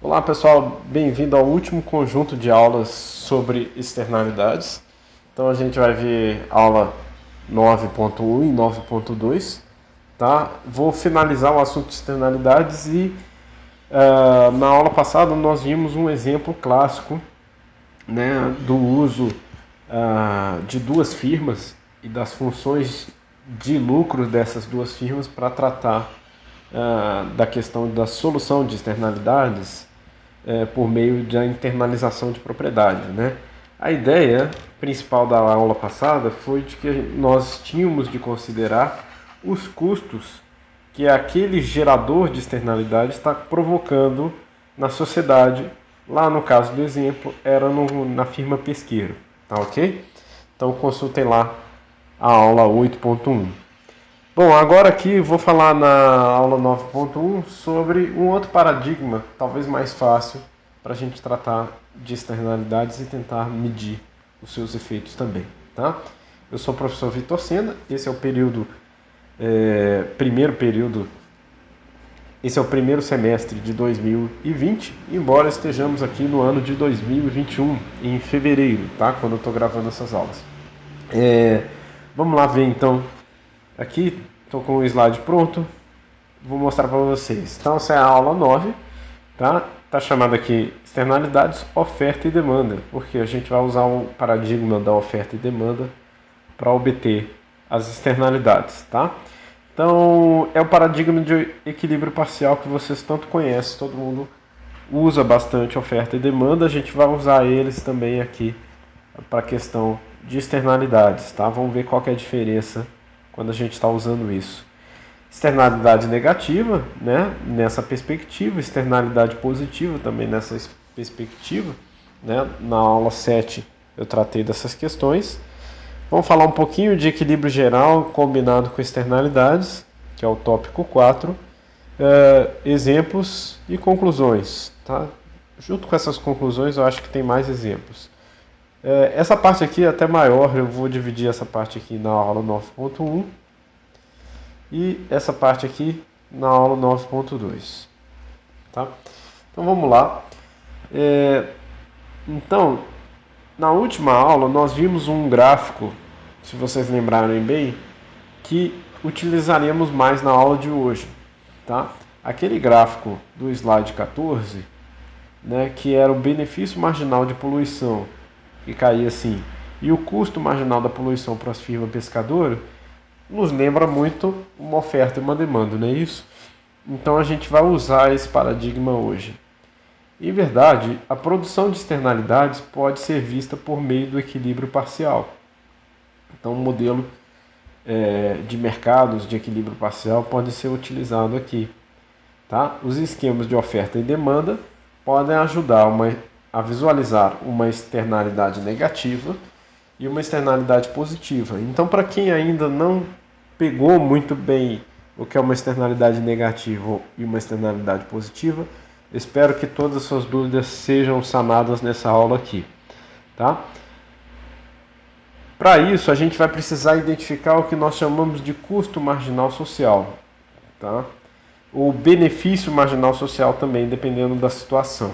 Olá pessoal, bem-vindo ao último conjunto de aulas sobre externalidades. Então a gente vai ver aula 9.1 e 9.2, tá? Vou finalizar o assunto de externalidades e na aula passada nós vimos um exemplo clássico, né, do uso de duas firmas e das funções de lucro dessas duas firmas para tratar da questão da solução de externalidades por meio da internalização de propriedade, né? A ideia principal da aula passada foi de que nós tínhamos de considerar os custos que aquele gerador de externalidade está provocando na sociedade. Lá no caso do exemplo, era na firma Pesqueiro, tá ok? Então consultem lá a aula 8.1. Bom, agora aqui vou falar na aula 9.1 sobre um outro paradigma, talvez mais fácil, para a gente tratar de externalidades e tentar medir os seus efeitos também, tá? Eu sou o professor Vitor Sena, esse é o primeiro semestre de 2020, embora estejamos aqui no ano de 2021, em fevereiro, tá? Quando eu estou gravando essas aulas. Vamos lá ver então. Aqui estou com o slide pronto, vou mostrar para vocês. Então essa é a aula 9, tá? Está chamada aqui externalidades, oferta e demanda, porque a gente vai usar o paradigma da oferta e demanda para obter as externalidades, tá? Então é o paradigma de equilíbrio parcial que vocês tanto conhecem, todo mundo usa bastante oferta e demanda, a gente vai usar eles também aqui para a questão de externalidades, tá? Vamos ver qual que é a diferença quando a gente está usando isso. Externalidade negativa, né, nessa perspectiva, externalidade positiva também nessa perspectiva, né? Na aula 7 eu tratei dessas questões. Vamos falar um pouquinho de equilíbrio geral combinado com externalidades, que é o tópico 4, exemplos e conclusões, tá? Junto com essas conclusões eu acho que tem mais exemplos. Essa parte aqui é até maior, eu vou dividir essa parte aqui na aula 9.1 e essa parte aqui na aula 9.2, tá? Então vamos lá. Então, na última aula nós vimos um gráfico, se vocês lembrarem bem, que utilizaremos mais na aula de hoje, tá? Aquele gráfico do slide 14, né, que era o benefício marginal de poluição, que caía assim, e o custo marginal da poluição para as firmas pescadoras, nos lembra muito uma oferta e uma demanda, não é isso? Então a gente vai usar esse paradigma hoje. Em verdade, a produção de externalidades pode ser vista por meio do equilíbrio parcial. Então, o modelo de mercados de equilíbrio parcial pode ser utilizado aqui. Tá? Os esquemas de oferta e demanda podem ajudar a visualizar uma externalidade negativa e uma externalidade positiva. Então, para quem ainda não pegou muito bem o que é uma externalidade negativa e uma externalidade positiva, espero que todas as suas dúvidas sejam sanadas nessa aula aqui, tá? Para isso, a gente vai precisar identificar o que nós chamamos de custo marginal social, tá? Ou benefício marginal social também, dependendo da situação,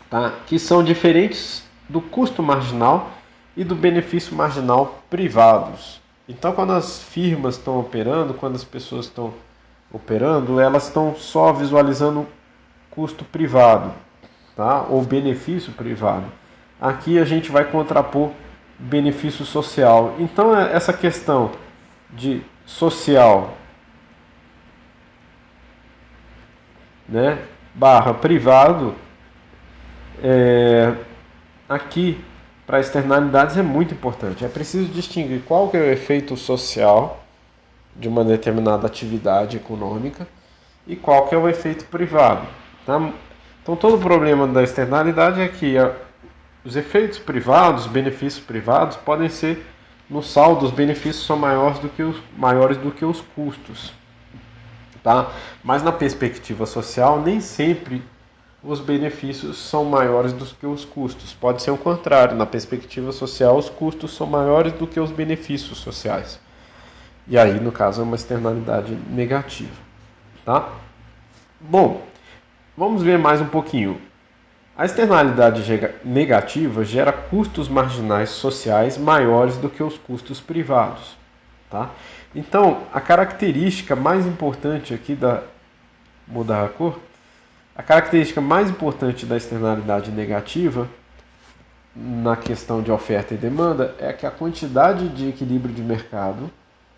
tá? Que são diferentes do custo marginal e do benefício marginal privados. Então, quando as firmas estão operando, quando as pessoas estão operando, elas estão só visualizando custo privado, tá? Ou benefício privado. Aqui a gente vai contrapor benefício social. Então, essa questão de social, né, barra privado, aqui para externalidades é muito importante. É preciso distinguir qual que é o efeito social de uma determinada atividade econômica e qual que é o efeito privado, tá? Então todo o problema da externalidade é que os efeitos privados, os benefícios privados podem ser no saldo, os benefícios são maiores do que os custos, tá? Mas na perspectiva social nem sempre os benefícios são maiores do que os custos. Pode ser o contrário, na perspectiva social os custos são maiores do que os benefícios sociais. E aí, no caso, é uma externalidade negativa, tá? Bom, vamos ver mais um pouquinho. A externalidade negativa gera custos marginais sociais maiores do que os custos privados. Tá? Então, a característica mais importante aqui mudar a cor. A característica mais importante da externalidade negativa na questão de oferta e demanda é que a quantidade de equilíbrio de mercado,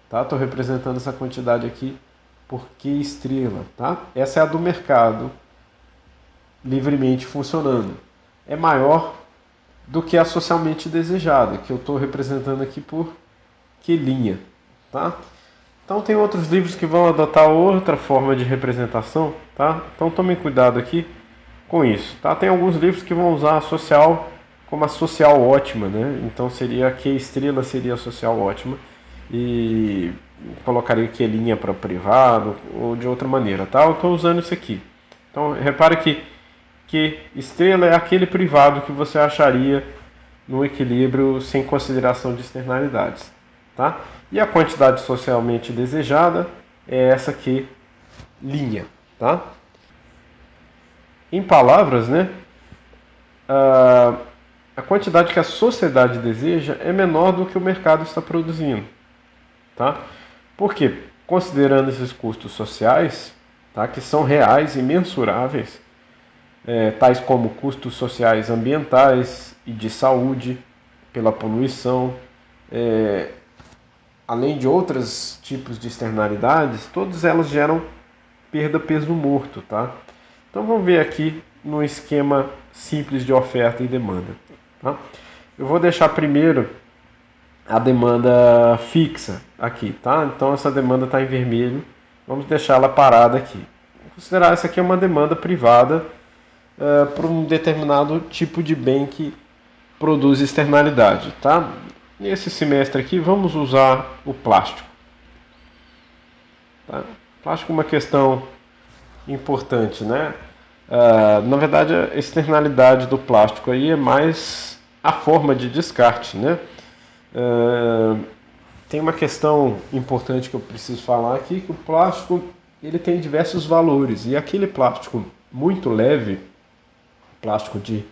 tá? Estou representando essa quantidade aqui por Q estrela, tá? Essa é a do mercado livremente funcionando. É maior do que a socialmente desejada, que eu estou representando aqui por Q', tá? Então tem outros livros que vão adotar outra forma de representação, tá? Então tomem cuidado aqui com isso, tá? Tem alguns livros que vão usar a social como a social ótima, né? Então seria Q estrela seria a social ótima e colocaria Q' para privado ou de outra maneira, tá? Eu estou usando isso aqui. Então repare que Q estrela é aquele privado que você acharia no equilíbrio sem consideração de externalidades, tá? E a quantidade socialmente desejada é essa aqui, tá? Em palavras, né? A quantidade que a sociedade deseja é menor do que o mercado está produzindo, tá? Por quê? Considerando esses custos sociais, tá? Que são reais e mensuráveis, tais como custos sociais ambientais e de saúde, pela poluição, além de outros tipos de externalidades, todas elas geram perda peso morto, tá? Então vamos ver aqui no esquema simples de oferta e demanda, tá? Eu vou deixar primeiro a demanda fixa aqui, tá? Então essa demanda está em vermelho, vamos deixar ela parada aqui. Vou considerar essa aqui uma demanda privada para um determinado tipo de bem que produz externalidade, tá? Nesse semestre aqui vamos usar o plástico. Tá? Plástico é uma questão importante, né? Na verdade, a externalidade do plástico aí é mais a forma de descarte, né? Tem uma questão importante que eu preciso falar aqui, que o plástico ele tem diversos valores, e aquele plástico muito leve, plástico de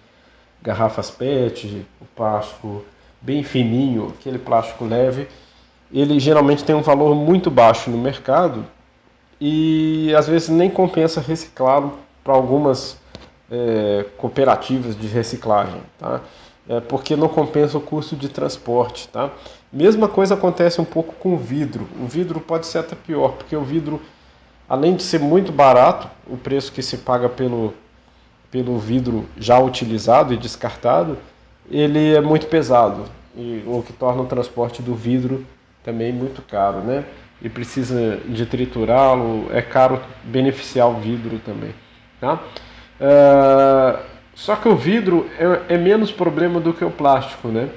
garrafas PET, o plástico bem fininho, aquele plástico leve, ele geralmente tem um valor muito baixo no mercado e às vezes nem compensa reciclá-lo para algumas cooperativas de reciclagem, tá? Porque não compensa o custo de transporte, tá? Mesma coisa acontece um pouco com o vidro. O vidro pode ser até pior, porque o vidro, além de ser muito barato, o preço que se paga pelo vidro já utilizado e descartado, ele é muito pesado, o que torna o transporte do vidro também muito caro, né? E precisa de triturá-lo, é caro beneficiar o vidro também, tá? Só que o vidro é menos problema do que o plástico, né?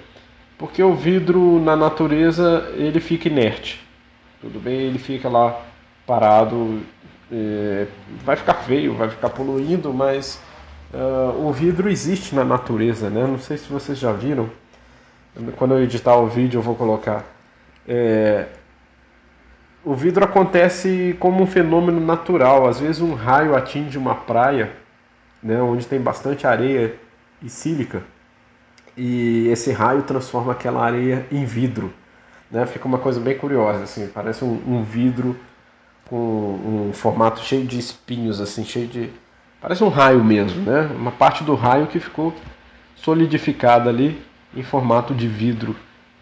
Porque o vidro na natureza ele fica inerte, tudo bem, ele fica lá parado, vai ficar feio, vai ficar poluindo, mas o vidro existe na natureza, né? Não sei se vocês já viram. Quando eu editar o vídeo eu vou colocar. O vidro acontece como um fenômeno natural. Às vezes um raio atinge uma praia, né, onde tem bastante areia e sílica, e esse raio transforma aquela areia em vidro, né? Fica uma coisa bem curiosa, assim, parece um vidro com um formato cheio de espinhos, assim, parece um raio mesmo, né? Uma parte do raio que ficou solidificada ali em formato de vidro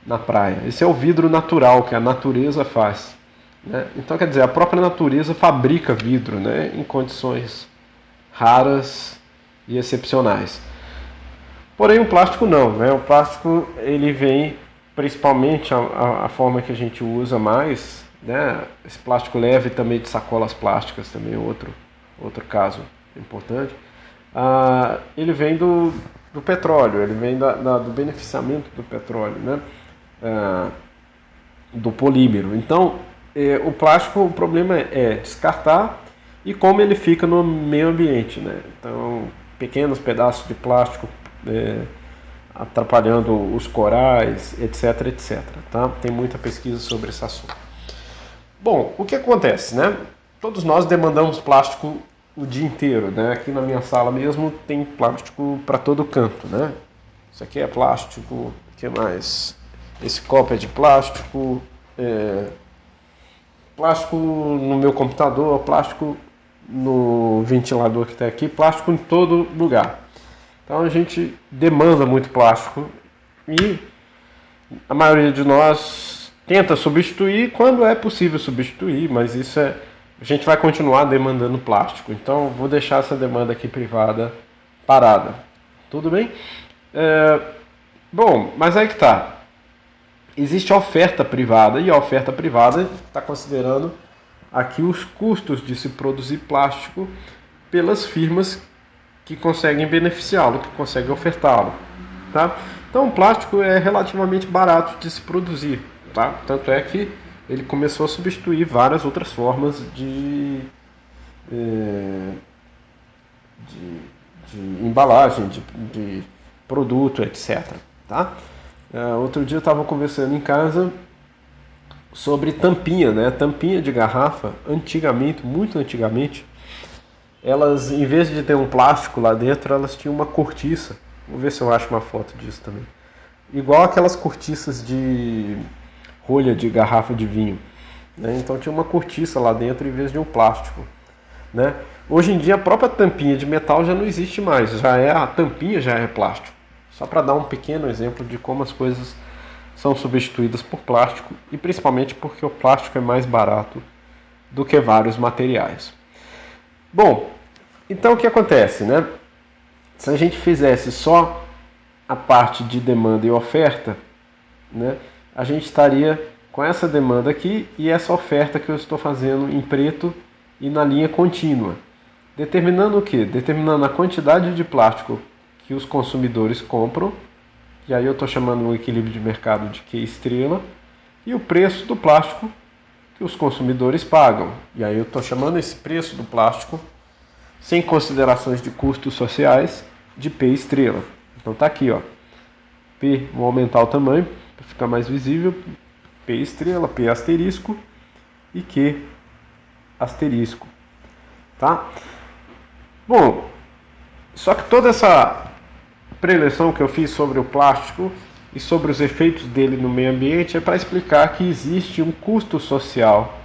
na praia. Esse é o vidro natural que a natureza faz, né? Então, quer dizer, a própria natureza fabrica vidro, né, em condições raras e excepcionais. Porém, o plástico não, né? O plástico ele vem principalmente a forma que a gente usa mais, né? Esse plástico leve também de sacolas plásticas também é outro caso importante. Ele vem do petróleo, ele vem do beneficiamento do petróleo, né? Do polímero. Então, o plástico, o problema é descartar e como ele fica no meio ambiente, né? Então, pequenos pedaços de plástico atrapalhando os corais, etc, etc. Tá? Tem muita pesquisa sobre esse assunto. Bom, o que acontece, né? Todos nós demandamos plástico o dia inteiro, né? Aqui na minha sala mesmo tem plástico para todo canto, né? Isso aqui é plástico, o que mais? Esse copo é de plástico, plástico no meu computador, plástico no ventilador que está aqui, plástico em todo lugar. Então a gente demanda muito plástico e a maioria de nós tenta substituir quando é possível substituir, mas isso é, a gente vai continuar demandando plástico. Então vou deixar essa demanda aqui privada parada. Tudo bem? Bom, mas aí que tá. Existe a oferta privada e a oferta privada está considerando aqui os custos de se produzir plástico pelas firmas que conseguem beneficiá-lo, que conseguem ofertá-lo, tá? Então o plástico é relativamente barato de se produzir, tá? Tanto é que ele começou a substituir várias outras formas de embalagem, de produto, etc. Tá? Outro dia eu estava conversando em casa sobre tampinha, né? Tampinha de garrafa, antigamente, muito antigamente, elas, em vez de ter um plástico lá dentro, elas tinham uma cortiça. Vou ver se eu acho uma foto disso também. Igual aquelas cortiças de rolha de garrafa de vinho, né? Então tinha uma cortiça lá dentro em vez de um plástico, né? Hoje em dia a própria tampinha de metal já não existe mais, a tampinha já é plástico. Só para dar um pequeno exemplo de como as coisas são substituídas por plástico e principalmente porque o plástico é mais barato do que vários materiais. Bom, então o que acontece, né? Se a gente fizesse só a parte de demanda e oferta, né, a gente estaria com essa demanda aqui e essa oferta que eu estou fazendo em preto e na linha contínua. Determinando o quê? Determinando a quantidade de plástico que os consumidores compram, e aí eu estou chamando o equilíbrio de mercado de Q estrela, e o preço do plástico que os consumidores pagam. E aí eu estou chamando esse preço do plástico, sem considerações de custos sociais, de P estrela. Então tá aqui, ó. P, vou aumentar o tamanho para ficar mais visível. P estrela, P asterisco e Q asterisco. Tá? Bom, só que toda essa preleção que eu fiz sobre o plástico e sobre os efeitos dele no meio ambiente é para explicar que existe um custo social,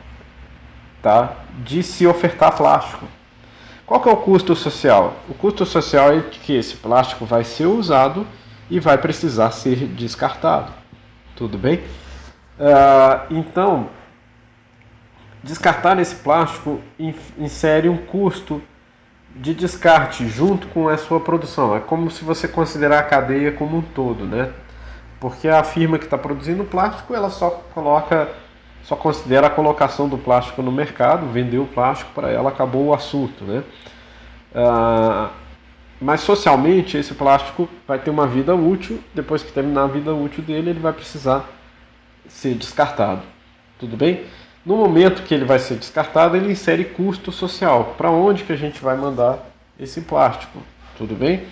tá, de se ofertar plástico. Qual que é o custo social? O custo social é que esse plástico vai ser usado e vai precisar ser descartado. Tudo bem? Então, descartar esse plástico insere um custo de descarte junto com a sua produção. É como se você considerar a cadeia como um todo, né? Porque a firma que está produzindo plástico, ela só considera a colocação do plástico no mercado, vendeu o plástico para ela, acabou o assunto, né? Mas socialmente esse plástico vai ter uma vida útil, depois que terminar a vida útil dele, ele vai precisar ser descartado. Tudo bem? No momento que ele vai ser descartado, ele insere custo social. Para onde que a gente vai mandar esse plástico? Tudo bem?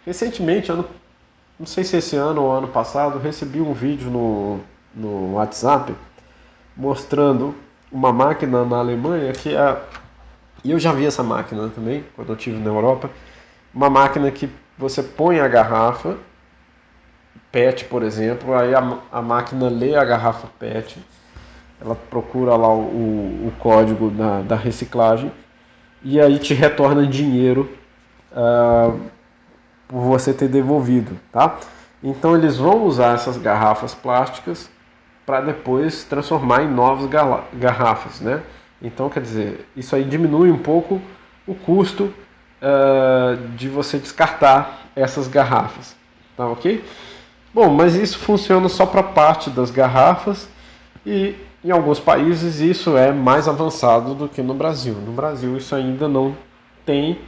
Recentemente, não sei se esse ano ou ano passado, recebi um vídeo no WhatsApp mostrando uma máquina na Alemanha e eu já vi essa máquina também, quando eu estive na Europa. Uma máquina que você põe a garrafa PET, por exemplo, aí a máquina lê a garrafa PET, ela procura lá o código da reciclagem e aí te retorna dinheiro por você ter devolvido, tá? Então eles vão usar essas garrafas plásticas para depois transformar em novas garrafas, né? Então, quer dizer, isso aí diminui um pouco o custo de você descartar essas garrafas, tá ok? Bom, mas isso funciona só para parte das garrafas e em alguns países isso é mais avançado do que no Brasil. No Brasil isso ainda não tem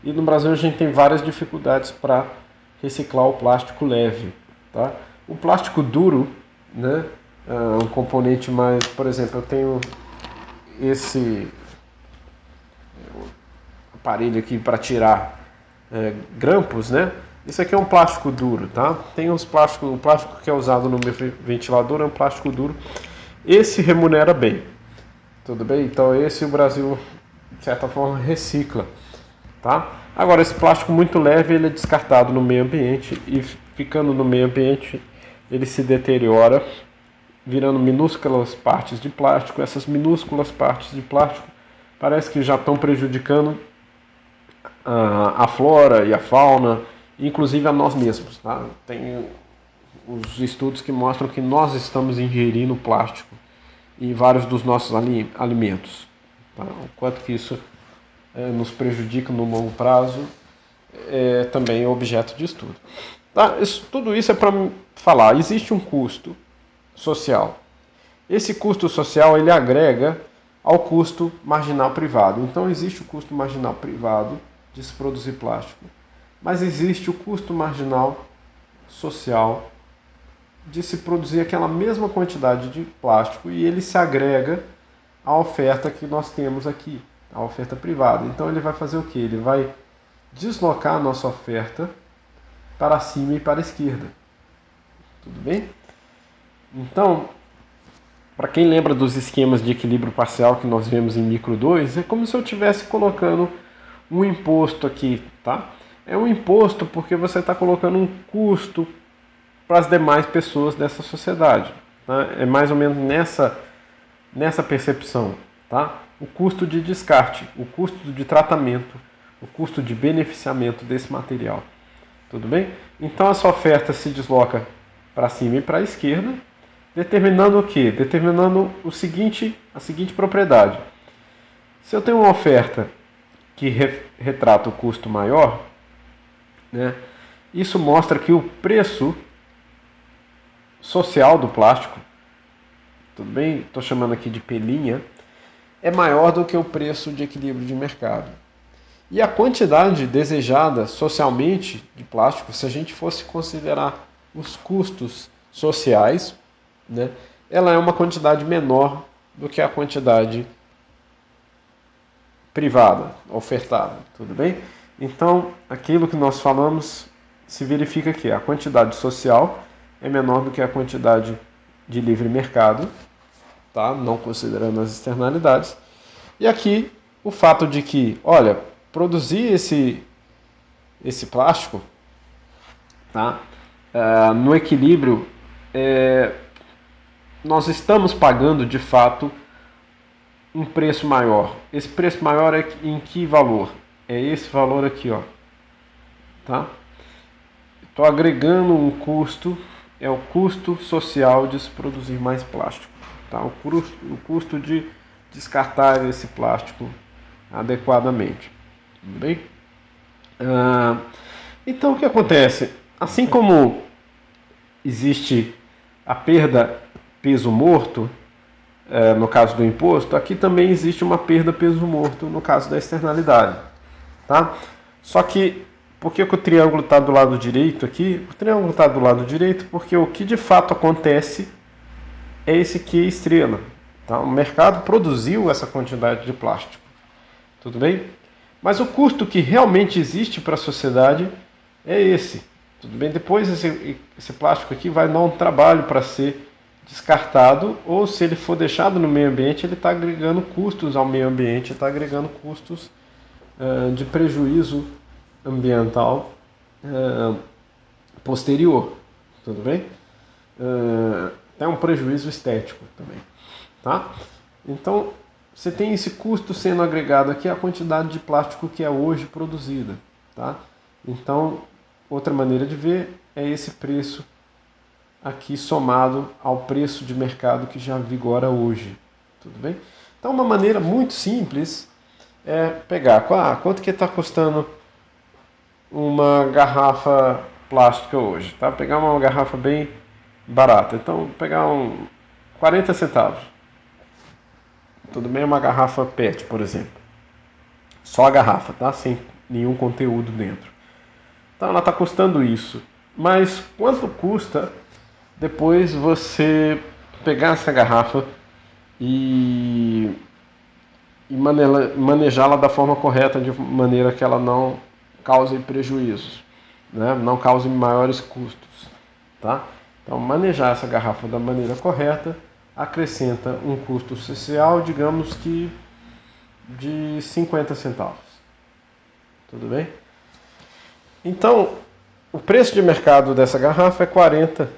e no Brasil a gente tem várias dificuldades para reciclar o plástico leve, tá? O plástico duro, né, é um componente mais, por exemplo, eu tenho esse aparelho aqui para tirar grampos, né? Isso aqui é um plástico duro, tá? Tem o plástico que é usado no meu ventilador é um plástico duro. Esse remunera bem, tudo bem? Então esse o Brasil de certa forma, recicla. Tá? Agora, esse plástico muito leve ele é descartado no meio ambiente e ficando no meio ambiente ele se deteriora, virando minúsculas partes de plástico. Essas minúsculas partes de plástico parece que já estão prejudicando a flora e a fauna, inclusive a nós mesmos. Tá? Tem os estudos que mostram que nós estamos ingerindo plástico em vários dos nossos alimentos. Tá? O quanto que isso nos prejudica no longo prazo também é objeto de estudo. Tá? Tudo isso é para falar, existe um custo social. Esse custo social ele agrega ao custo marginal privado. Então existe o custo marginal privado de se produzir plástico, mas existe o custo marginal social de se produzir aquela mesma quantidade de plástico e ele se agrega à oferta que nós temos aqui, a oferta privada. Então ele vai fazer o que? Ele vai deslocar a nossa oferta para cima e para a esquerda. Tudo bem? Então, para quem lembra dos esquemas de equilíbrio parcial que nós vemos em micro 2, é como se eu estivesse colocando um imposto aqui, tá? É um imposto porque você está colocando um custo para as demais pessoas dessa sociedade. Tá? É mais ou menos nessa percepção. Tá? O custo de descarte, o custo de tratamento, o custo de beneficiamento desse material. Tudo bem? Então essa oferta se desloca para cima e para a esquerda, determinando o quê? Determinando a seguinte propriedade. Se eu tenho uma oferta que retrata o custo maior, né, isso mostra que o preço social do plástico, tudo bem? Estou chamando aqui de pelinha, é maior do que o preço de equilíbrio de mercado. E a quantidade desejada socialmente de plástico, se a gente fosse considerar os custos sociais, né, ela é uma quantidade menor do que a quantidade privada, ofertada, tudo bem? Então, aquilo que nós falamos se verifica que a quantidade social é menor do que a quantidade de livre mercado, tá? Não considerando as externalidades. E aqui o fato de que, olha, produzir esse plástico, tá? No equilíbrio, nós estamos pagando de fato um preço maior. Esse preço maior é em que valor? É esse valor aqui, ó. Tá? Estou agregando um custo, é o custo social de se produzir mais plástico. Tá? O custo de descartar esse plástico adequadamente. Tudo bem? Então o que acontece? Assim como existe a perda peso morto, no caso do imposto, aqui também existe uma perda peso morto no caso da externalidade. Tá? Só que, por que o triângulo está do lado direito aqui? O triângulo está do lado direito porque o que de fato acontece é esse aqui, estrela. Tá? O mercado produziu essa quantidade de plástico. Tudo bem? Mas o custo que realmente existe para a sociedade é esse. Tudo bem? Depois esse plástico aqui vai dar um trabalho para ser descartado, ou se ele for deixado no meio ambiente, ele está agregando custos ao meio ambiente, está agregando custos de prejuízo ambiental posterior. Tudo bem? Até um prejuízo estético também. Tá? Então, você tem esse custo sendo agregado aqui à quantidade de plástico que é hoje produzida. Tá? Então, outra maneira de ver é esse preço aqui somado ao preço de mercado que já vigora hoje. Tudo bem? Então, uma maneira muito simples é pegar quanto que está custando uma garrafa plástica hoje. Tá? Pegar uma garrafa bem barata. Então, pegar 40 centavos. Tudo bem? Uma garrafa PET, por exemplo. Só a garrafa, tá? Sem nenhum conteúdo dentro. Então, ela está custando isso. Mas quanto custa depois você pegar essa garrafa e manejá-la da forma correta, de maneira que ela não cause prejuízos, né? Não cause maiores custos. Tá? Então, manejar essa garrafa da maneira correta acrescenta um custo social, digamos que de 50 centavos. Tudo bem? Então, o preço de mercado dessa garrafa é 40,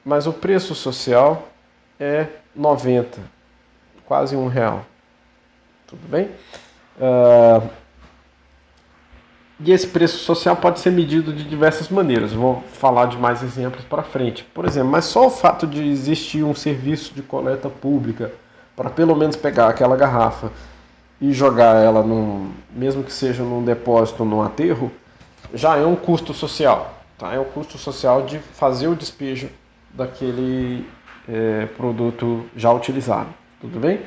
mas o preço social é 90, quase R$1. Tudo bem? E esse preço social pode ser medido de diversas maneiras. Vou falar de mais exemplos para frente. Por exemplo, mas só o fato de existir um serviço de coleta pública para pelo menos pegar aquela garrafa e jogar ela, mesmo que seja num depósito ou num aterro, já é um custo social. Tá? É o custo social de fazer o despejo daquele produto já utilizado. Tudo bem?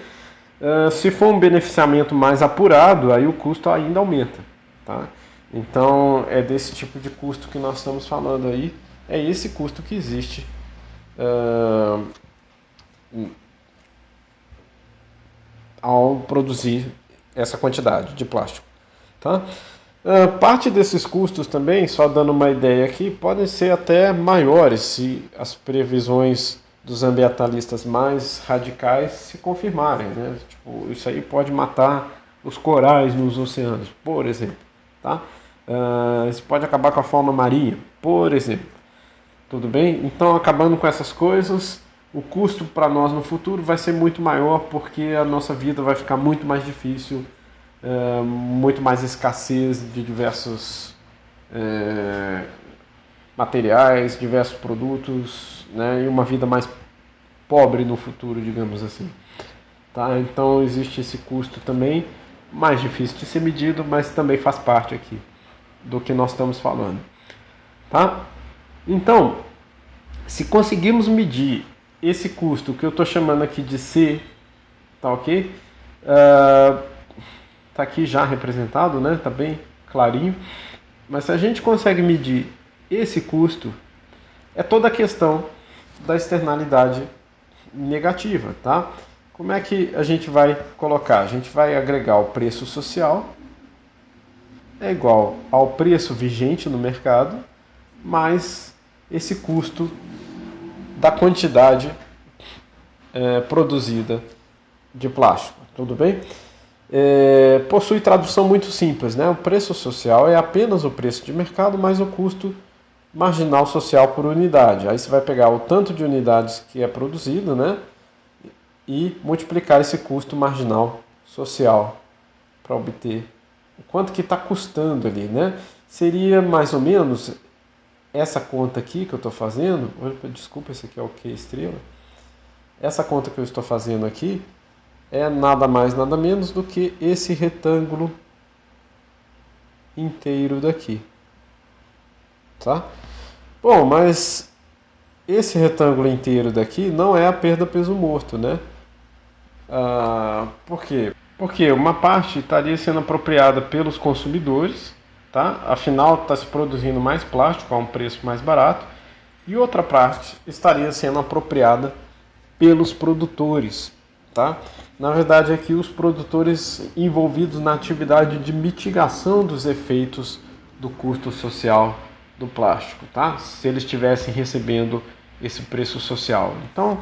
Se for um beneficiamento mais apurado, aí o custo ainda aumenta. Tá? Então, é desse tipo de custo que nós estamos falando aí. É esse custo que existe ao produzir essa quantidade de plástico. Tá? Parte desses custos também, só dando uma ideia aqui, podem ser até maiores se as previsões dos ambientalistas mais radicais se confirmarem. Né? Tipo, isso aí pode matar os corais nos oceanos, por exemplo. Tá? Isso pode acabar com a fauna marinha, por exemplo. Tudo bem? Então, acabando com essas coisas, o custo para nós no futuro vai ser muito maior, porque a nossa vida vai ficar muito mais difícil, muito mais escassez de diversos materiais, diversos produtos, né? E uma vida mais pobre no futuro, digamos assim. Tá? Então, existe esse custo também, mais difícil de ser medido, mas também faz parte aqui do que nós estamos falando. Tá? Então, se conseguirmos medir esse custo, que eu estou chamando aqui de C, tá ok? Tá aqui já representado, né? Tá bem clarinho. Mas se a gente consegue medir esse custo, é toda a questão da externalidade negativa, tá? Como é que a gente vai colocar? A gente vai agregar o preço social, é igual ao preço vigente no mercado, mais esse custo da quantidade produzida de plástico. Tudo bem? Possui tradução muito simples, né? O preço social é apenas o preço de mercado mais o custo marginal social por unidade. Aí você vai pegar o tanto de unidades que é produzido, né? E multiplicar esse custo marginal social para obter o quanto que está custando ali, né? Seria mais ou menos essa conta aqui que eu estou fazendo. Desculpa, esse aqui é o que estrela. Essa conta que eu estou fazendo aqui é nada mais, nada menos do que esse retângulo inteiro daqui. Tá? Bom, mas esse retângulo inteiro daqui não é a perda peso morto, né? Por quê? Porque uma parte estaria sendo apropriada pelos consumidores, tá? Afinal está se produzindo mais plástico a um preço mais barato, e outra parte estaria sendo apropriada pelos produtores, tá? Na verdade, aqui os produtores envolvidos na atividade de mitigação dos efeitos do custo social do plástico, tá? Se eles estivessem recebendo esse preço social. Então,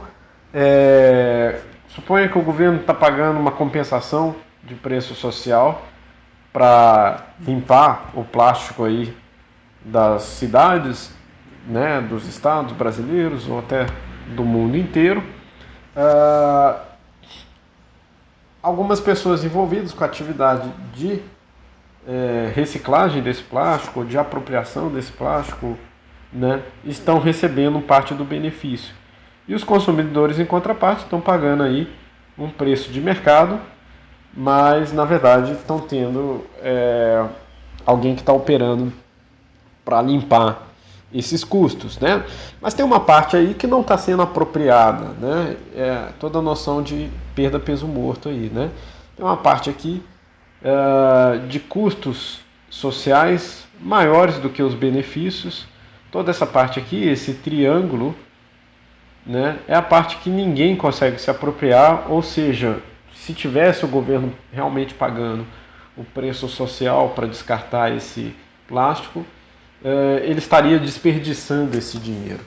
suponha que o governo está pagando uma compensação de preço social para limpar o plástico aí das cidades, né, dos estados brasileiros ou até do mundo inteiro. Algumas pessoas envolvidas com a atividade de reciclagem desse plástico, de apropriação desse plástico, né, estão recebendo parte do benefício. E os consumidores, em contraparte, estão pagando aí um preço de mercado, mas na verdade estão tendo alguém que está operando para limpar esses custos, né? Mas tem uma parte aí que não está sendo apropriada, né? Toda a noção de perda peso morto aí, né? Tem uma parte aqui de custos sociais maiores do que os benefícios. Toda essa parte aqui, esse triângulo, né, é a parte que ninguém consegue se apropriar, ou seja, se tivesse o governo realmente pagando o preço social para descartar esse plástico, ele estaria desperdiçando esse dinheiro.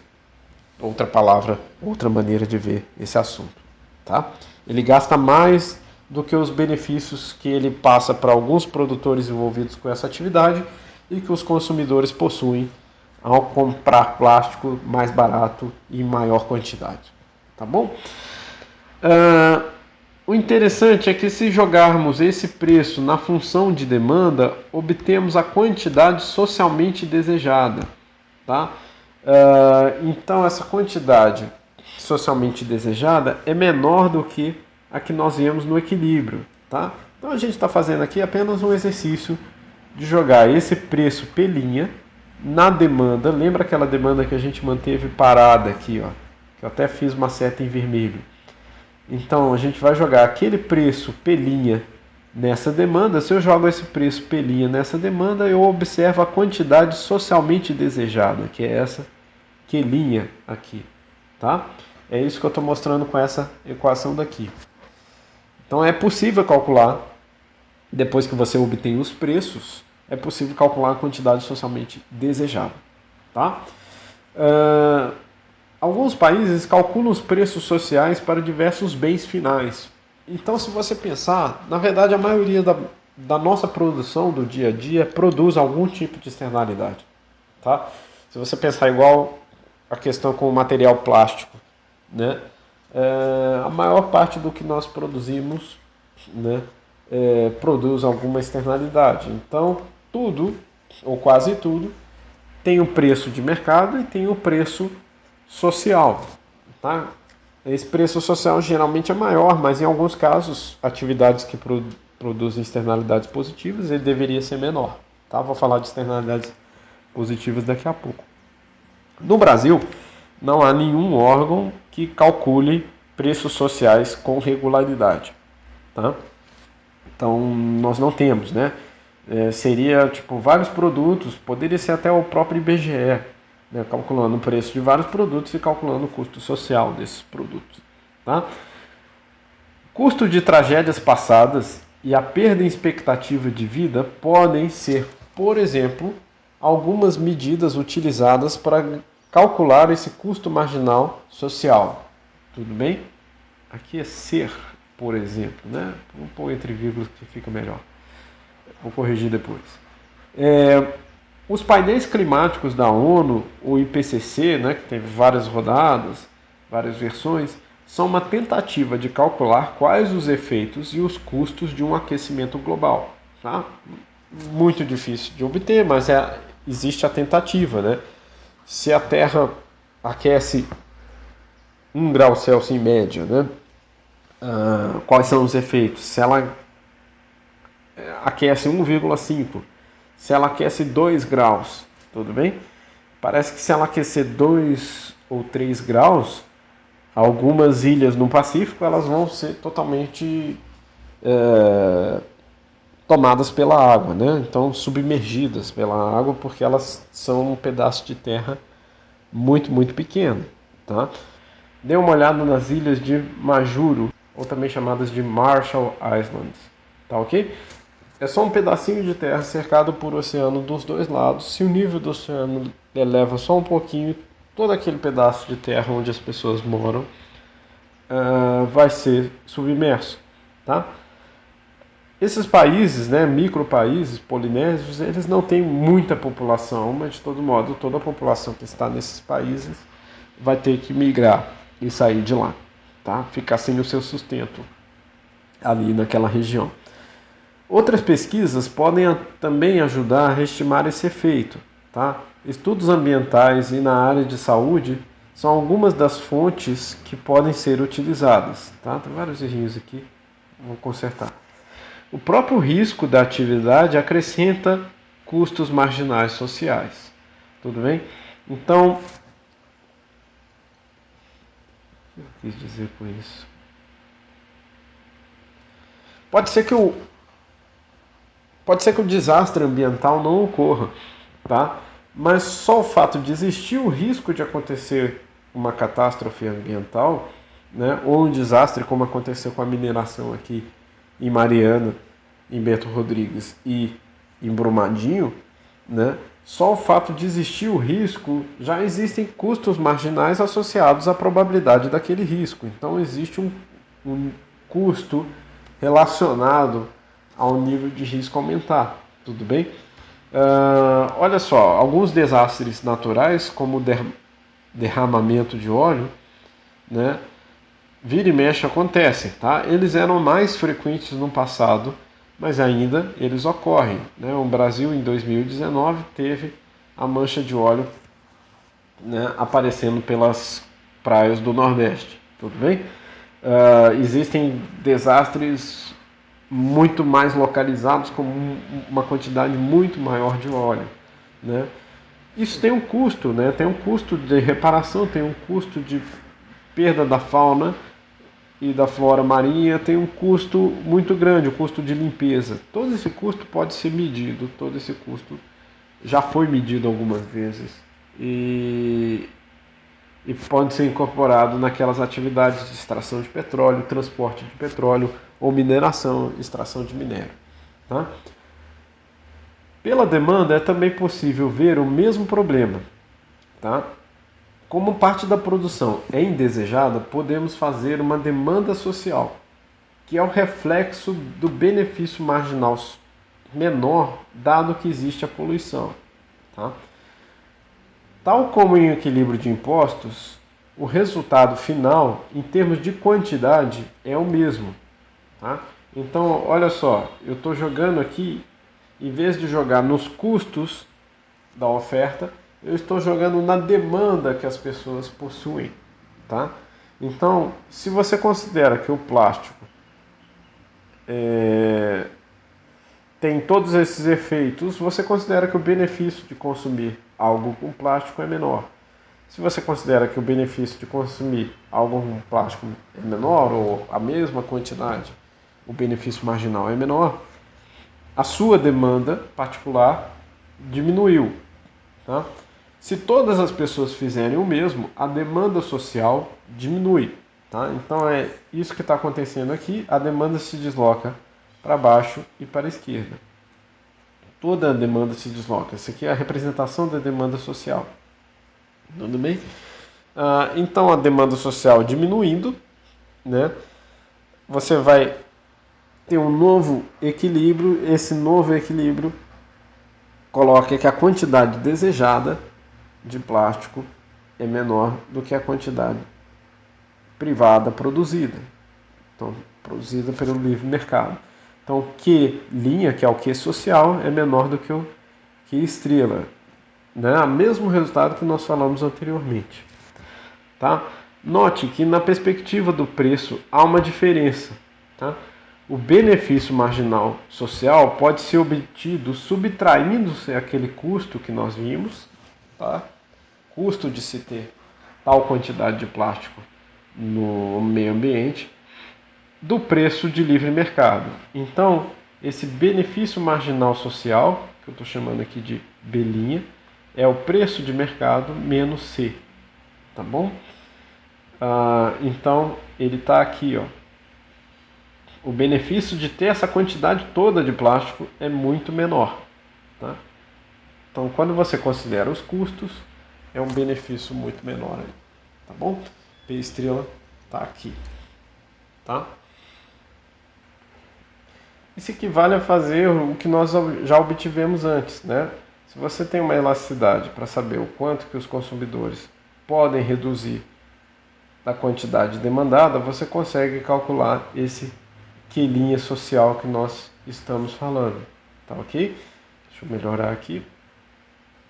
Outra palavra, outra maneira de ver esse assunto. Tá? Ele gasta mais do que os benefícios que ele passa para alguns produtores envolvidos com essa atividade e que os consumidores possuem ao comprar plástico mais barato e em maior quantidade. Tá bom? O interessante é que se jogarmos esse preço na função de demanda, obtemos a quantidade socialmente desejada. Tá? Então essa quantidade socialmente desejada é menor do que a que nós vemos no equilíbrio. Tá? Então a gente está fazendo aqui apenas um exercício de jogar esse preço P' na demanda. Lembra aquela demanda que a gente manteve parada aqui, ó, que eu até fiz uma seta em vermelho. Então a gente vai jogar aquele preço P' nessa demanda. Se eu jogo esse preço P' nessa demanda, eu observo a quantidade socialmente desejada, que é essa Q' aqui. Tá? É isso que eu estou mostrando com essa equação daqui. Então é possível calcular, depois que você obtém os preços, é possível calcular a quantidade socialmente desejada. Tá? Alguns países calculam os preços sociais para diversos bens finais. Então, se você pensar, na verdade a maioria da nossa produção do dia a dia produz algum tipo de externalidade. Tá? Se você pensar igual a questão com o material plástico, né? A maior parte do que nós produzimos, né, produz alguma externalidade. Então, tudo, ou quase tudo, tem um preço de mercado e tem um preço social. Tá? Esse preço social geralmente é maior, mas em alguns casos, atividades que produzem externalidades positivas, ele deveria ser menor. Tá? Vou falar de externalidades positivas daqui a pouco. No Brasil, não há nenhum órgão que calcule preços sociais com regularidade. Tá? Então, nós não temos, né? Seria tipo vários produtos, poderia ser até o próprio IBGE, né? Calculando o preço de vários produtos e calculando o custo social desses produtos. Tá? Custo de tragédias passadas e a perda em expectativa de vida podem ser, por exemplo, algumas medidas utilizadas para calcular esse custo marginal social. Tudo bem? Aqui é ser, por exemplo, né? Vamos pôr entre vírgulas que fica melhor. Vou corrigir depois. Os painéis climáticos da ONU, o IPCC, né, que teve várias rodadas, várias versões, são uma tentativa de calcular quais os efeitos e os custos de um aquecimento global. Tá? Muito difícil de obter, mas existe a tentativa, né? Se a Terra aquece 1 grau Celsius em média, né? Quais são os efeitos? Se ela aquece 1,5, se ela aquece 2 graus, tudo bem? Parece que se ela aquecer 2 ou 3 graus, algumas ilhas no Pacífico elas vão ser totalmente tomadas pela água, né? Então submergidas pela água, porque elas são um pedaço de terra muito, muito pequeno. Tá? Dê uma olhada nas ilhas de Majuro, ou também chamadas de Marshall Islands. Tá ok? É só um pedacinho de terra cercado por oceano dos dois lados. Se o nível do oceano eleva só um pouquinho, todo aquele pedaço de terra onde as pessoas moram vai ser submerso. Tá? Esses países, né, micropaíses polinésios, eles não têm muita população, mas de todo modo toda a população que está nesses países vai ter que migrar e sair de lá, tá? Ficar sem o seu sustento ali naquela região. Outras pesquisas podem também ajudar a estimar esse efeito. Tá? Estudos ambientais e na área de saúde são algumas das fontes que podem ser utilizadas. Tá? Tem vários errinhos aqui, vou consertar. O próprio risco da atividade acrescenta custos marginais sociais. Tudo bem? Então, o que eu quis dizer com isso? Pode ser que o desastre ambiental não ocorra, tá? Mas só o fato de existir o risco de acontecer uma catástrofe ambiental, né, ou um desastre como aconteceu com a mineração aqui em Mariana, em Bento Rodrigues e em Brumadinho, né, só o fato de existir o risco, já existem custos marginais associados à probabilidade daquele risco. Então existe um custo relacionado ao nível de risco aumentar, tudo bem? Olha só, alguns desastres naturais, como o derramamento de óleo, né, vira e mexe acontecem, tá? Eles eram mais frequentes no passado, mas ainda eles ocorrem, né? O Brasil, em 2019, teve a mancha de óleo, né, aparecendo pelas praias do Nordeste, tudo bem? Existem desastres muito mais localizados, com uma quantidade muito maior de óleo, né? Isso tem um custo, né? Tem um custo de reparação, tem um custo de perda da fauna e da flora marinha, tem um custo muito grande, o custo de limpeza. Todo esse custo pode ser medido, todo esse custo já foi medido algumas vezes e pode ser incorporado naquelas atividades de extração de petróleo, transporte de petróleo ou mineração, extração de minério. Tá? Pela demanda é também possível ver o mesmo problema. Tá? Como parte da produção é indesejada, podemos fazer uma demanda social, que é o reflexo do benefício marginal menor, dado que existe a poluição. Tá? Tal como em equilíbrio de impostos, o resultado final, em termos de quantidade, é o mesmo. Tá? Então, olha só, eu estou jogando aqui, em vez de jogar nos custos da oferta, eu estou jogando na demanda que as pessoas possuem. Tá? Então, se você considera que o plástico tem todos esses efeitos, você considera que o benefício de consumir algo com plástico é menor. Se você considera que o benefício de consumir algo com plástico é menor, ou a mesma quantidade, o benefício marginal é menor, a sua demanda particular diminuiu. Tá? Se todas as pessoas fizerem o mesmo, a demanda social diminui. Tá? Então é isso que está acontecendo aqui, a demanda se desloca para baixo e para a esquerda. Toda a demanda se desloca. Isso aqui é a representação da demanda social. Tudo bem? Então a demanda social diminuindo, né? Você vai ter um novo equilíbrio. Esse novo equilíbrio coloca que a quantidade desejada de plástico é menor do que a quantidade privada produzida. Então, produzida pelo livre mercado. Então, o Q', que é o Q social, é menor do que o Q estrela. Né? O mesmo resultado que nós falamos anteriormente. Tá? Note que na perspectiva do preço há uma diferença. Tá? O benefício marginal social pode ser obtido subtraindo-se aquele custo que nós vimos, tá? Custo de se ter tal quantidade de plástico no meio ambiente, do preço de livre mercado. Então, esse benefício marginal social, que eu estou chamando aqui de B', é o preço de mercado menos C. Tá bom? Então, ele está aqui, ó. O benefício de ter essa quantidade toda de plástico é muito menor. Tá? Então, quando você considera os custos, é um benefício muito menor. Aí, tá bom? P' está aqui. Tá? Isso equivale a fazer o que nós já obtivemos antes. Né? Se você tem uma elasticidade para saber o quanto que os consumidores podem reduzir da quantidade demandada, você consegue calcular esse Q' social que nós estamos falando. Tá ok? Deixa eu melhorar aqui.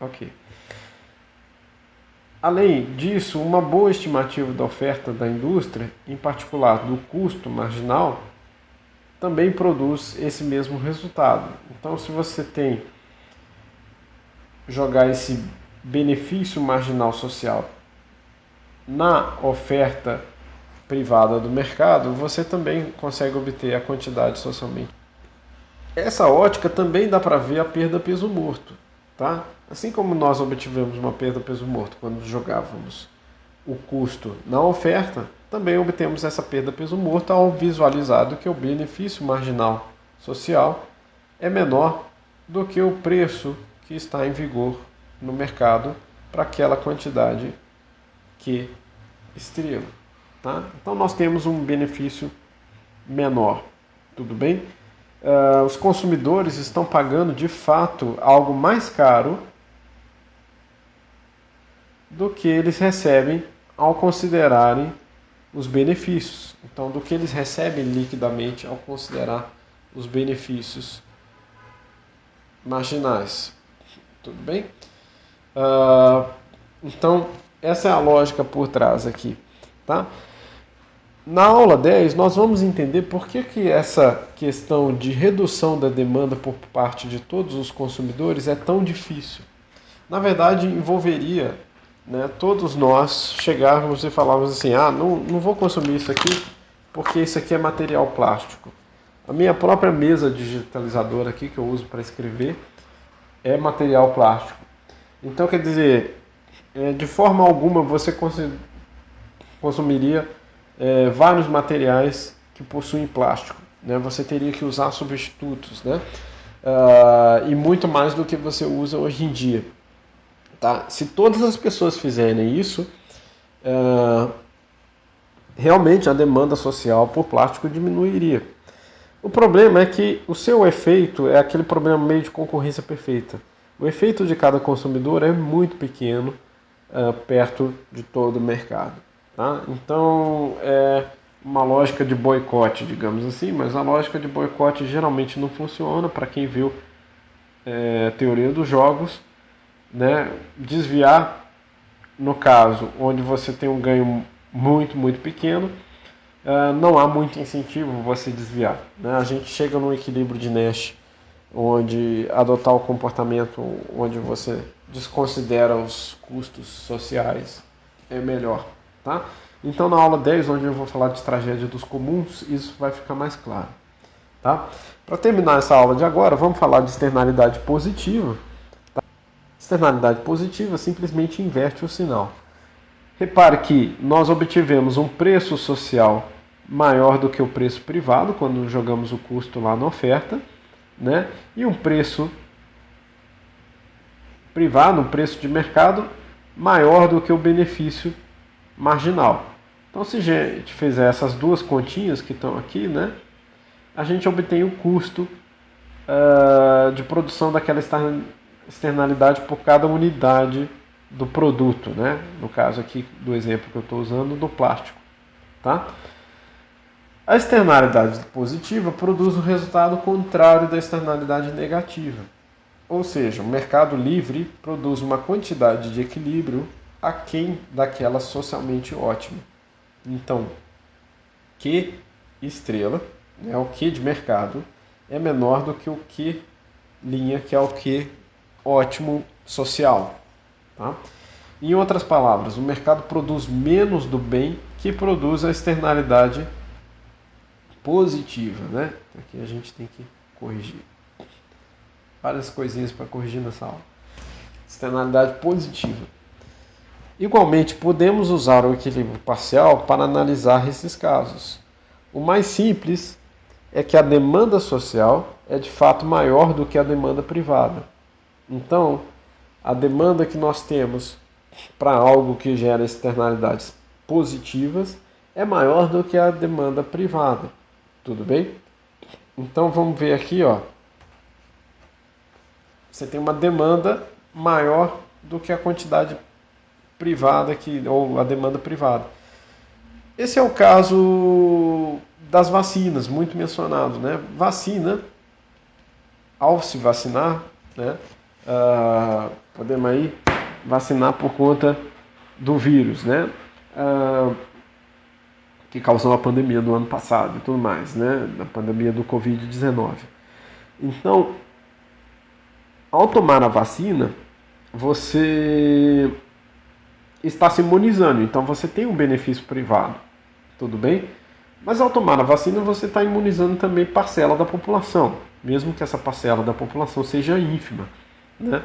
Ok. Além disso, uma boa estimativa da oferta da indústria, em particular do custo marginal, também produz esse mesmo resultado. Então, se você tem jogar esse benefício marginal social na oferta privada do mercado, você também consegue obter a quantidade socialmente. Essa ótica também dá para ver a perda peso morto. Tá? Assim como nós obtivemos uma perda peso morto quando jogávamos o custo na oferta, também obtemos essa perda peso morto ao visualizar que o benefício marginal social é menor do que o preço que está em vigor no mercado para aquela quantidade que estrela. Tá? Então nós temos um benefício menor. tudo bem? Os consumidores estão pagando de fato algo mais caro do que eles recebem ao considerarem os benefícios. Então, do que eles recebem liquidamente ao considerar os benefícios marginais. Tudo bem? Então, essa é a lógica por trás aqui. Tá? Na aula 10, nós vamos entender por que essa questão de redução da demanda por parte de todos os consumidores é tão difícil. Na verdade, envolveria, né, todos nós chegarmos e falarmos assim, não vou consumir isso aqui porque isso aqui é material plástico. A minha própria mesa digitalizadora aqui que eu uso para escrever é material plástico. Então, quer dizer, de forma alguma você consumiria vários materiais que possuem plástico. Né? Você teria que usar substitutos, né? E muito mais do que você usa hoje em dia. Tá? Se todas as pessoas fizerem isso, realmente a demanda social por plástico diminuiria. O problema é que o seu efeito é aquele problema meio de concorrência perfeita. O efeito de cada consumidor é muito pequeno perto de todo o mercado. Tá? Então, é uma lógica de boicote, digamos assim, mas a lógica de boicote geralmente não funciona para quem viu teoria dos jogos. Né? Desviar, no caso, onde você tem um ganho muito, muito pequeno, não há muito incentivo você desviar. Né? A gente chega num equilíbrio de Nash, onde adotar o comportamento onde você desconsidera os custos sociais é melhor. Tá? Então, na aula 10, onde eu vou falar de tragédia dos comuns, isso vai ficar mais claro. Tá? Para terminar essa aula de agora, vamos falar de externalidade positiva. Externalidade positiva simplesmente inverte o sinal. Repare que nós obtivemos um preço social maior do que o preço privado, quando jogamos o custo lá na oferta, né? E um preço privado, um preço de mercado, maior do que o benefício marginal. Então, se a gente fizer essas duas continhas que estão aqui, né, a gente obtém o custo de produção daquela externalidade por cada unidade do produto, né? No caso aqui do exemplo que eu estou usando, do plástico. Tá? A externalidade positiva produz o resultado contrário da externalidade negativa. Ou seja, o mercado livre produz uma quantidade de equilíbrio aquém daquela socialmente ótima. Então, Q estrela, né, o Q de mercado, é menor do que o Q linha, que é o Q ótimo social. Tá? Em outras palavras, o mercado produz menos do bem que produz a externalidade positiva. Né? Aqui a gente tem que corrigir. Várias coisinhas para corrigir nessa aula. Externalidade positiva. Igualmente, podemos usar o equilíbrio parcial para analisar esses casos. O mais simples é que a demanda social é de fato maior do que a demanda privada. Então, a demanda que nós temos para algo que gera externalidades positivas é maior do que a demanda privada. Tudo bem? Então, vamos ver aqui, ó. Você tem uma demanda maior do que a quantidade privada ou a demanda privada. Esse é o caso das vacinas, muito mencionado, né? Vacina, ao se vacinar, né? Podemos aí vacinar por conta do vírus, né? Que causou a pandemia do ano passado e tudo mais, né? A pandemia do Covid-19. Então, ao tomar a vacina, você está se imunizando, então você tem um benefício privado, tudo bem? Mas ao tomar a vacina, você está imunizando também parcela da população, mesmo que essa parcela da população seja ínfima, né?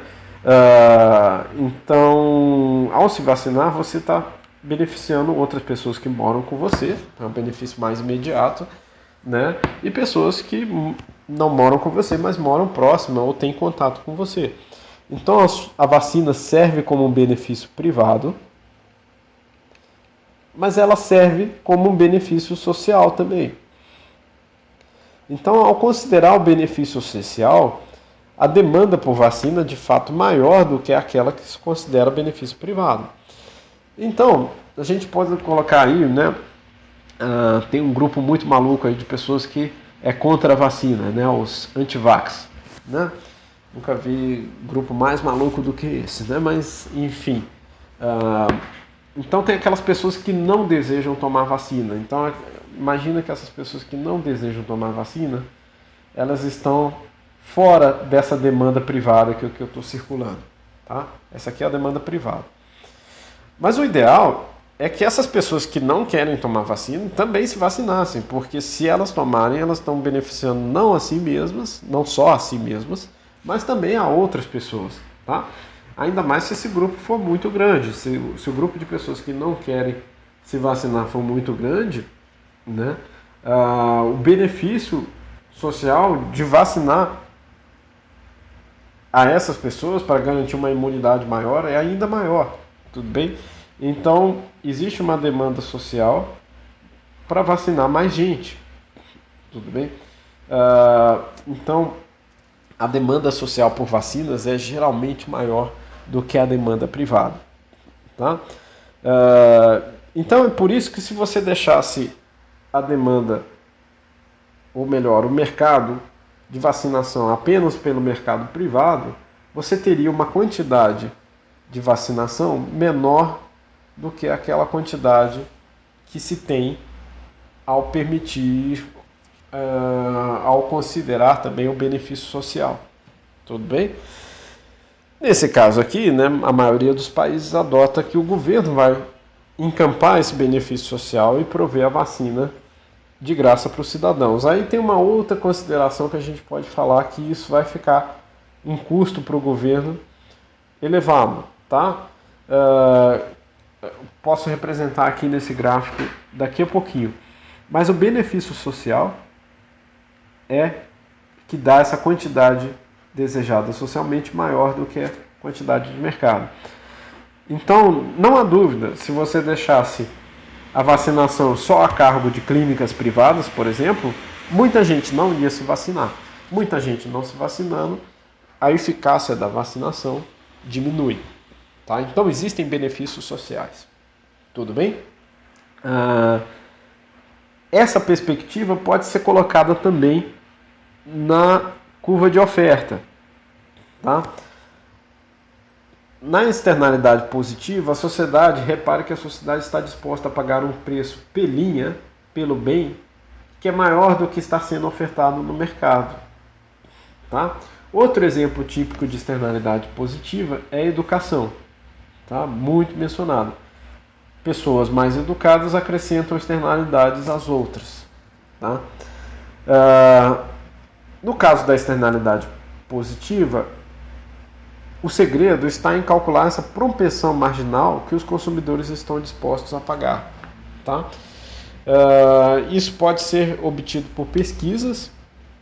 Então, ao se vacinar, você está beneficiando outras pessoas que moram com você, é um benefício mais imediato, né? E pessoas que não moram com você, mas moram próximo ou têm contato com você. Então, a vacina serve como um benefício privado, mas ela serve como um benefício social também. Então, ao considerar o benefício social, a demanda por vacina é de fato maior do que aquela que se considera benefício privado. Então, a gente pode colocar aí, né? Tem um grupo muito maluco aí de pessoas que é contra a vacina, né? Os anti-vax, né? Nunca vi grupo mais maluco do que esse, né? Mas, enfim. Então tem aquelas pessoas que não desejam tomar vacina. Então, imagina que essas pessoas que não desejam tomar vacina, elas estão fora dessa demanda privada que eu estou circulando, tá? Essa aqui é a demanda privada. Mas o ideal é que essas pessoas que não querem tomar vacina também se vacinassem, porque se elas tomarem, elas estão beneficiando não a si mesmas, não só a si mesmas, mas também a outras pessoas, tá? Ainda mais se esse grupo for muito grande. Se o grupo de pessoas que não querem se vacinar for muito grande, né, o benefício social de vacinar a essas pessoas para garantir uma imunidade maior é ainda maior, tudo bem? Então, existe uma demanda social para vacinar mais gente, tudo bem? Então, a demanda social por vacinas é geralmente maior do que a demanda privada, tá? Então, é por isso que se você deixasse a demanda, ou melhor, o mercado de vacinação apenas pelo mercado privado, você teria uma quantidade de vacinação menor do que aquela quantidade que se tem ao permitir, ao considerar também o benefício social. Tudo bem? Nesse caso aqui, né, a maioria dos países adota que o governo vai encampar esse benefício social e prover a vacina de graça para os cidadãos. Aí tem uma outra consideração que a gente pode falar, que isso vai ficar um custo para o governo elevado, tá? Posso representar aqui nesse gráfico daqui a pouquinho. Mas o benefício social é que dá essa quantidade desejada socialmente maior do que a quantidade de mercado. Então, não há dúvida, se você deixasse a vacinação só a cargo de clínicas privadas, por exemplo, muita gente não ia se vacinar. Muita gente não se vacinando, a eficácia da vacinação diminui. Tá? Então, existem benefícios sociais. Tudo bem? Essa perspectiva pode ser colocada também na curva de oferta. Tá? Na externalidade positiva, a sociedade, repare que a sociedade está disposta a pagar um preço pelinha pelo bem que é maior do que está sendo ofertado no mercado. Tá? Outro exemplo típico de externalidade positiva é a educação, tá? Muito mencionado. Pessoas mais educadas acrescentam externalidades às outras. Tá? No caso da externalidade positiva, o segredo está em calcular essa propensão marginal que os consumidores estão dispostos a pagar. Tá? Isso pode ser obtido por pesquisas,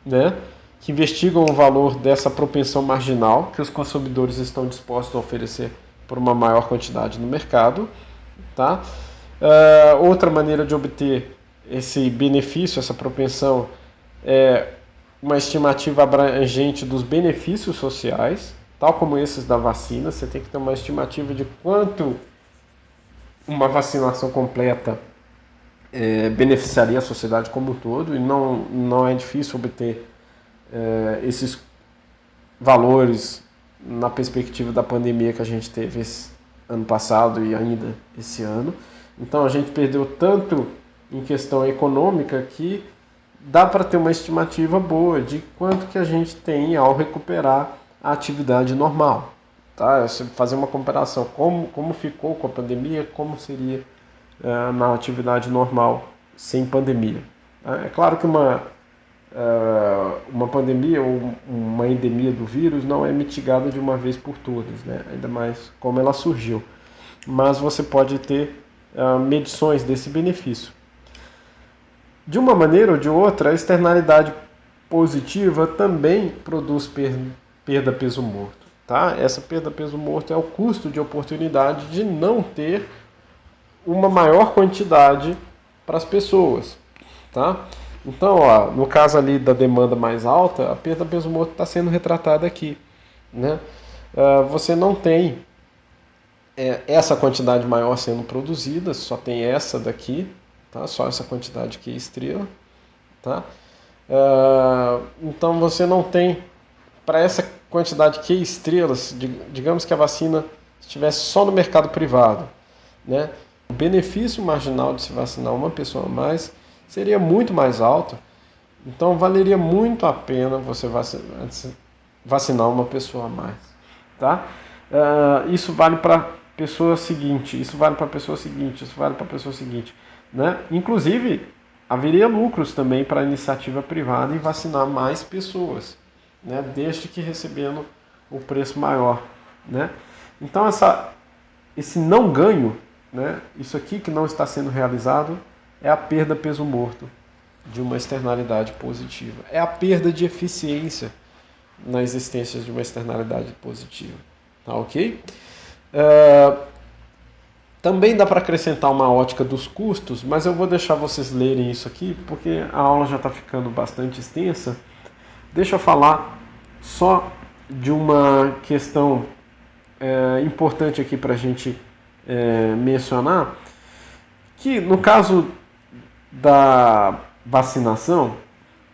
né, que investigam o valor dessa propensão marginal que os consumidores estão dispostos a oferecer por uma maior quantidade no mercado. Tá? Outra maneira de obter esse benefício, essa propensão, é uma estimativa abrangente dos benefícios sociais, tal como esses da vacina. Você tem que ter uma estimativa de quanto uma vacinação completa beneficiaria a sociedade como um todo, e não é difícil obter esses valores na perspectiva da pandemia que a gente teve esse ano passado e ainda esse ano. Então a gente perdeu tanto em questão econômica que dá para ter uma estimativa boa de quanto que a gente tem ao recuperar a atividade normal. Tá? Fazer uma comparação como ficou com a pandemia, como seria na atividade normal sem pandemia. É claro que uma pandemia ou uma endemia do vírus não é mitigada de uma vez por todas, né? Ainda mais como ela surgiu. Mas você pode ter medições desse benefício. De uma maneira ou de outra, a externalidade positiva também produz perda peso morto. Tá? Essa perda peso morto é o custo de oportunidade de não ter uma maior quantidade para as pessoas. Tá? Então, ó, no caso ali da demanda mais alta, a perda peso morto está sendo retratada aqui, né? Você não tem essa quantidade maior sendo produzida, só tem essa daqui, tá? Só essa quantidade aqui estrela, tá? Então você não tem, para essa quantidade Q estrelas, digamos que a vacina estivesse só no mercado privado, né? O benefício marginal de se vacinar uma pessoa a mais seria muito mais alto, então valeria muito a pena você vacinar uma pessoa a mais, tá? Isso vale para pessoa seguinte, isso vale para pessoa seguinte, isso vale para pessoa seguinte, né? Inclusive, haveria lucros também para a iniciativa privada em vacinar mais pessoas, né? Desde que recebendo o preço maior, né? Então esse não ganho, né? Isso aqui que não está sendo realizado é a perda peso morto de uma externalidade positiva, é a perda de eficiência na existência de uma externalidade positiva, tá ok? Também dá para acrescentar uma ótica dos custos, mas eu vou deixar vocês lerem isso aqui, porque a aula já está ficando bastante extensa. Deixa eu falar só de uma questão importante aqui para a gente mencionar, que no caso da vacinação,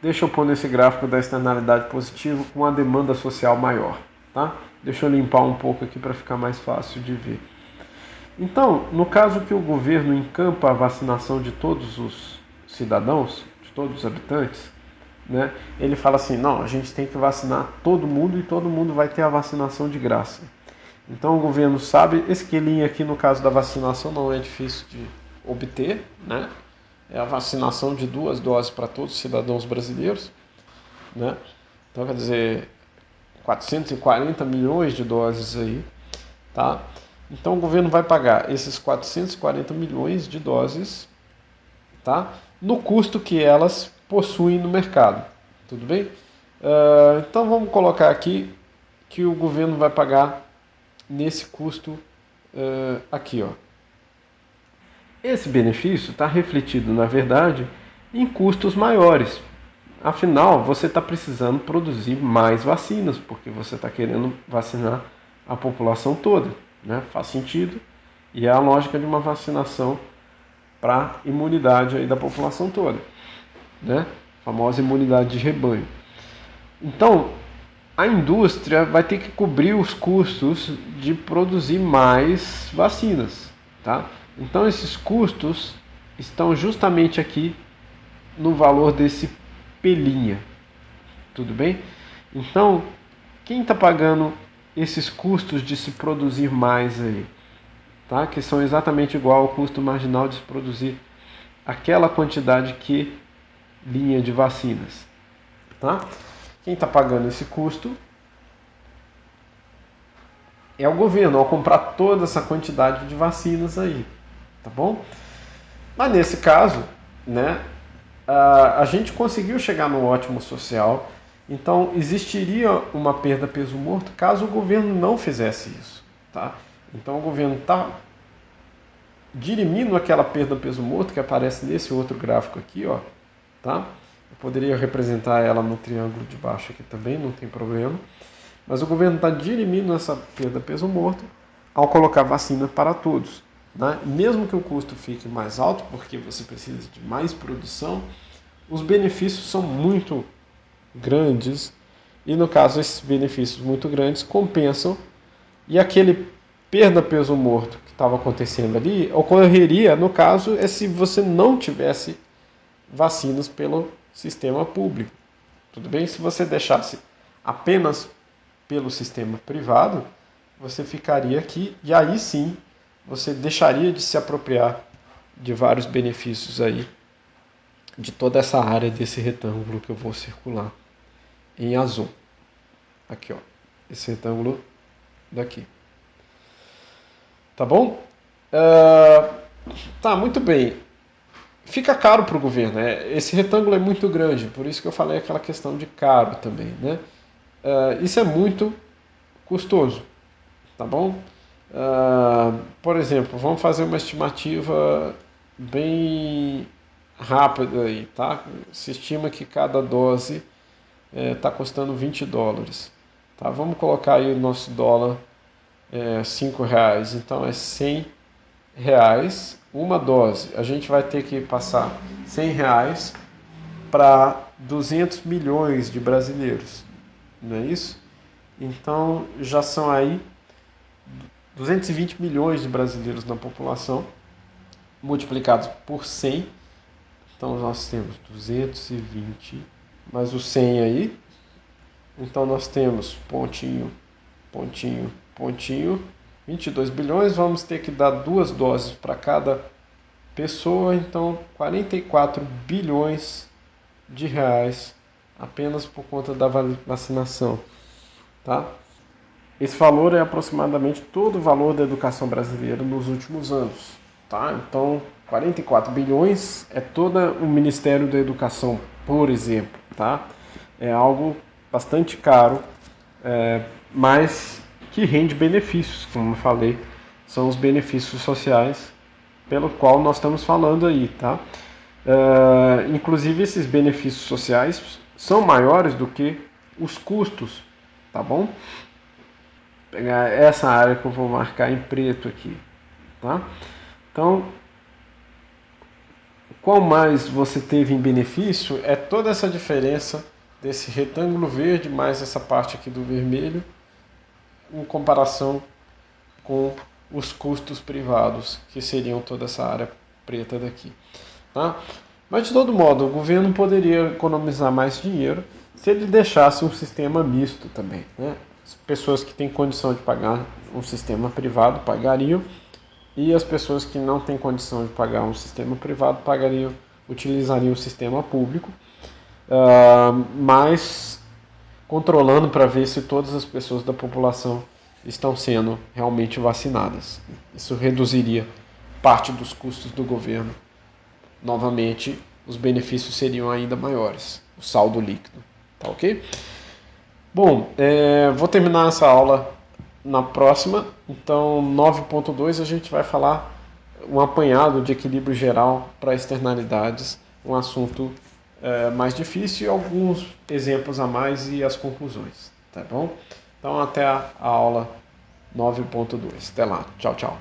deixa eu pôr nesse gráfico da externalidade positiva com a demanda social maior, tá? Deixa eu limpar um pouco aqui para ficar mais fácil de ver. Então, no caso que o governo encampa a vacinação de todos os cidadãos, de todos os habitantes, né, ele fala assim, não, a gente tem que vacinar todo mundo e todo mundo vai ter a vacinação de graça. Então o governo sabe, esse quilinho aqui no caso da vacinação não é difícil de obter, né? É a vacinação de 2 doses para todos os cidadãos brasileiros, né? Então quer dizer, 440 milhões de doses aí, tá? Então o governo vai pagar esses 440 milhões de doses, tá? No custo que elas possuem no mercado, tudo bem? Então vamos colocar aqui que o governo vai pagar nesse custo aqui, ó. Esse benefício está refletido, na verdade, em custos maiores. Afinal, você está precisando produzir mais vacinas, porque você está querendo vacinar a população toda, né? Faz sentido. E é a lógica de uma vacinação para imunidade aí da população toda, né? A famosa imunidade de rebanho. Então, a indústria vai ter que cobrir os custos de produzir mais vacinas, tá? Então esses custos estão justamente aqui no valor desse pelinha, tudo bem? Então, quem está pagando esses custos de se produzir mais aí, tá? Que são exatamente igual ao custo marginal de se produzir aquela quantidade que linha de vacinas, tá? Quem está pagando esse custo é o governo, ao comprar toda essa quantidade de vacinas aí, tá bom? Mas nesse caso, né, a gente conseguiu chegar no ótimo social, então existiria uma perda peso morto caso o governo não fizesse isso, tá? Então o governo está dirimindo aquela perda peso morto que aparece nesse outro gráfico aqui, ó, tá? Eu poderia representar ela no triângulo de baixo aqui também, não tem problema. Mas o governo está dirimindo essa perda peso morto ao colocar vacina para todos, né? Mesmo que o custo fique mais alto, porque você precisa de mais produção, os benefícios são muito grandes e, no caso, esses benefícios muito grandes compensam e aquele perda peso morto que estava acontecendo ali ocorreria, no caso, se você não tivesse vacinas pelo sistema público. Tudo bem? Se você deixasse apenas pelo sistema privado, você ficaria aqui e aí sim você deixaria de se apropriar de vários benefícios aí, de toda essa área desse retângulo que eu vou circular em azul. Aqui, ó, esse retângulo daqui. Tá bom? Tá, muito bem. Fica caro para o governo, né? Esse retângulo é muito grande, por isso que eu falei aquela questão de caro também, né? Isso é muito custoso, tá bom? Por exemplo, vamos fazer uma estimativa bem rápido aí, tá? Se estima que cada dose está custando $20, tá? Vamos colocar aí o nosso dólar R$ 5, então é R$ 100 uma dose. A gente vai ter que passar R$ 100 para 200 milhões de brasileiros, não é isso? Então já são aí 220 milhões de brasileiros na população, multiplicados por 100. Então nós temos 220 mais o 100 aí. Então nós temos pontinho, pontinho, pontinho, 22 bilhões. Vamos ter que dar 2 doses para cada pessoa. Então 44 bilhões de reais apenas por conta da vacinação, tá? Esse valor é aproximadamente todo o valor da educação brasileira nos últimos anos, tá? Então, 44 bilhões é todo o Ministério da Educação, por exemplo, tá? É algo bastante caro, mas que rende benefícios, como eu falei, são os benefícios sociais pelo qual nós estamos falando aí, tá? Inclusive esses benefícios sociais são maiores do que os custos, tá bom? Pegar essa área que eu vou marcar em preto aqui, tá? Então, qual mais você teve em benefício é toda essa diferença desse retângulo verde mais essa parte aqui do vermelho em comparação com os custos privados, que seriam toda essa área preta daqui, tá? Mas de todo modo, o governo poderia economizar mais dinheiro se ele deixasse um sistema misto também, né? As pessoas que têm condição de pagar um sistema privado pagariam, e as pessoas que não têm condição de pagar um sistema privado utilizariam o sistema público, mas controlando para ver se todas as pessoas da população estão sendo realmente vacinadas. Isso reduziria parte dos custos do governo. Novamente, os benefícios seriam ainda maiores, o saldo líquido, tá ok? Bom, vou terminar essa aula na próxima. Então, 9.2 a gente vai falar um apanhado de equilíbrio geral para externalidades, um assunto mais difícil, e alguns exemplos a mais e as conclusões, tá bom? Então, até a aula 9.2. Até lá. Tchau, tchau.